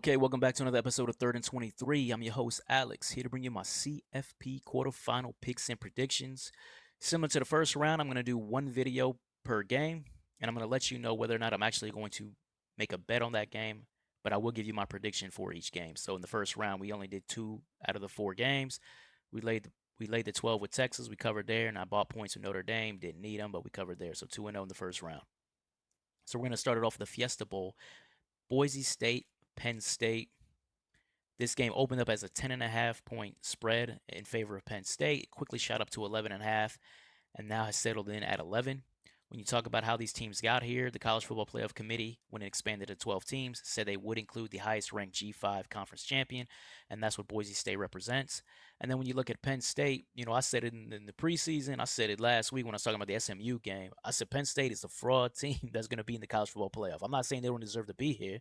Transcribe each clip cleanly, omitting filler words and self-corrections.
Okay, welcome back to another episode of Third and 23. I'm your host, Alex, here to bring you my CFP quarterfinal picks and predictions. Similar to the first round, I'm going to do one video per game, and I'm going to let you know whether or not I'm actually going to make a bet on that game, but I will give you my prediction for each game. So in the first round, we only did 2 out of the 4 games. We laid the 12 with Texas. We covered there, and I bought points with Notre Dame. Didn't need them, but we covered there. So 2-0 in the first round. So we're going to start it off with the Fiesta Bowl. Boise State, Penn State. This game opened up as a 10.5 point spread in favor of Penn State. It quickly shot up to 11.5 and now has settled in at 11. When you talk about how these teams got here, the College Football Playoff Committee, when it expanded to 12 teams, said they would include the highest ranked G5 conference champion, and that's what Boise State represents. And then when you look at Penn State, I said it in the preseason, I said it last week when I was talking about the SMU game. I said Penn State is the fraud team that's going to be in the College Football Playoff. I'm not saying they don't deserve to be here,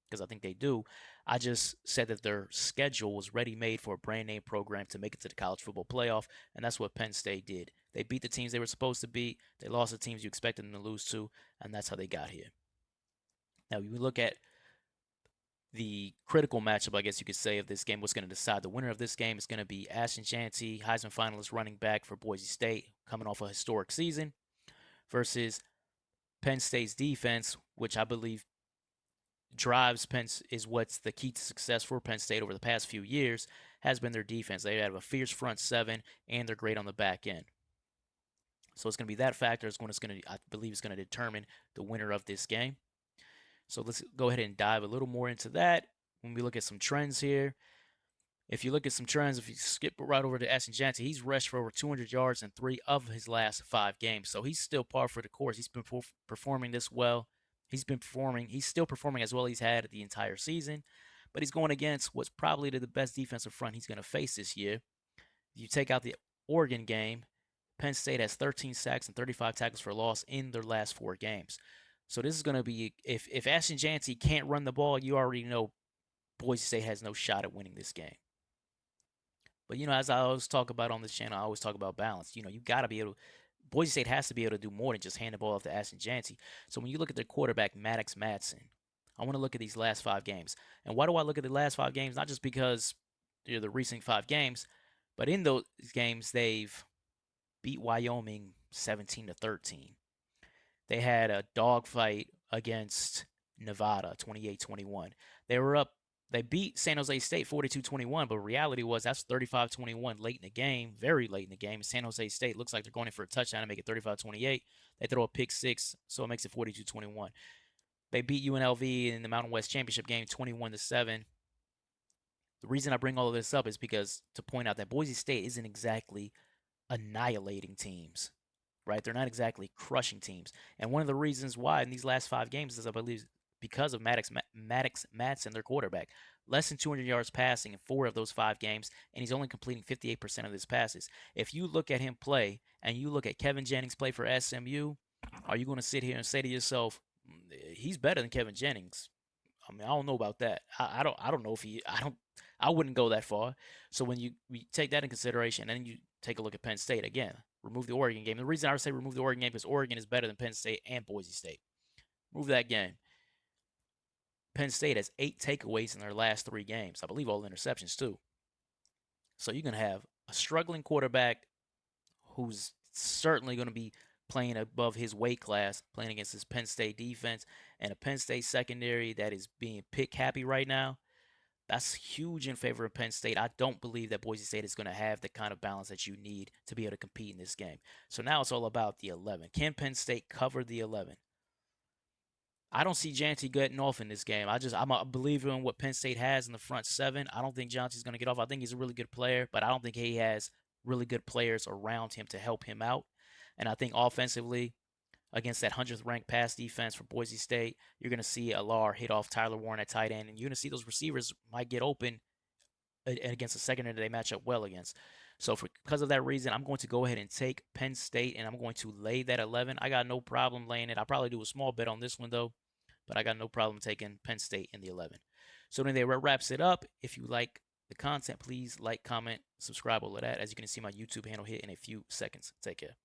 because I think they do. I just said that their schedule was ready-made for a brand-name program to make it to the college football playoff, and that's what Penn State did. They beat the teams they were supposed to beat. They lost the teams you expected them to lose to, and that's how they got here. Now, you look at the critical matchup, I guess you could say, of this game. What's going to decide the winner of this game is going to be Ashton Jeanty, Heisman finalist running back for Boise State, coming off a historic season, versus Penn State's defense, which I believe drives is what's the key to success for Penn State over the past few years, has been their defense. They have a fierce front seven, and they're great on the back end. So it's going to be that factor I believe is going to determine the winner of this game. So let's go ahead and dive a little more into that. When we look at some trends here, if you look at some trends, if you skip right over to Ashton Jeanty, he's rushed for over 200 yards in 3 of his last 5 games. So he's still par for the course. He's been performing this well. He's still performing as well as he's had the entire season, but he's going against what's probably the best defensive front he's going to face this year. If you take out the Oregon game, Penn State has 13 sacks and 35 tackles for loss in their last 4 games. So this is going to be, if Ashton Jeanty can't run the ball, you already know Boise State has no shot at winning this game. But, as I always talk about on this channel, I always talk about balance. You got to be able to, Boise State has to be able to do more than just hand the ball off to Ashton Jeanty. So when you look at their quarterback, Maddox Madsen, I want to look at these last 5 games. And why do I look at the last 5 games? Not just because they're the recent 5 games, but in those games, they've beat Wyoming 17-13. They had a dogfight against Nevada, 28-21. They beat San Jose State 42-21, but reality was that's 35-21 late in the game, very late in the game. San Jose State looks like they're going in for a touchdown to make it 35-28. They throw a pick 6, so it makes it 42-21. They beat UNLV in the Mountain West Championship game 21-7. The reason I bring all of this up is because to point out that Boise State isn't exactly annihilating teams, right? They're not exactly crushing teams. And one of the reasons why in these last 5 games is, I believe, because of Maddox Madsen, their quarterback. Less than 200 yards passing in 4 of those 5 games, and he's only completing 58% of his passes. If you look at him play, and you look at Kevin Jennings play for SMU, are you going to sit here and say to yourself, he's better than Kevin Jennings? I mean, I don't know about that. I don't know if I wouldn't go that far. So when we take that in consideration, and then you take a look at Penn State again, remove the Oregon game. The reason I would say remove the Oregon game is Oregon is better than Penn State and Boise State. Remove that game. Penn State has 8 takeaways in their last 3 games. I believe all interceptions too. So you're going to have a struggling quarterback who's certainly going to be playing above his weight class, playing against his Penn State defense, and a Penn State secondary that is being pick happy right now. That's huge in favor of Penn State. I don't believe that Boise State is going to have the kind of balance that you need to be able to compete in this game. So now it's all about the 11. Can Penn State cover the 11? I don't see Jeanty getting off in this game. I'm a believer in what Penn State has in the front 7. I don't think Jeanty's going to get off. I think he's a really good player, but I don't think he has really good players around him to help him out. And I think offensively, against that 100th ranked pass defense for Boise State, you're going to see Alar hit off Tyler Warren at tight end, and you're going to see those receivers might get open against a secondary that they match up well against. So because of that reason, I'm going to go ahead and take Penn State, and I'm going to lay that 11. I got no problem laying it. I'll probably do a small bet on this one, though, but I got no problem taking Penn State in the 11. So then that wraps it up. If you like the content, please like, comment, subscribe, all of that. As you can see, my YouTube handle hit in a few seconds. Take care.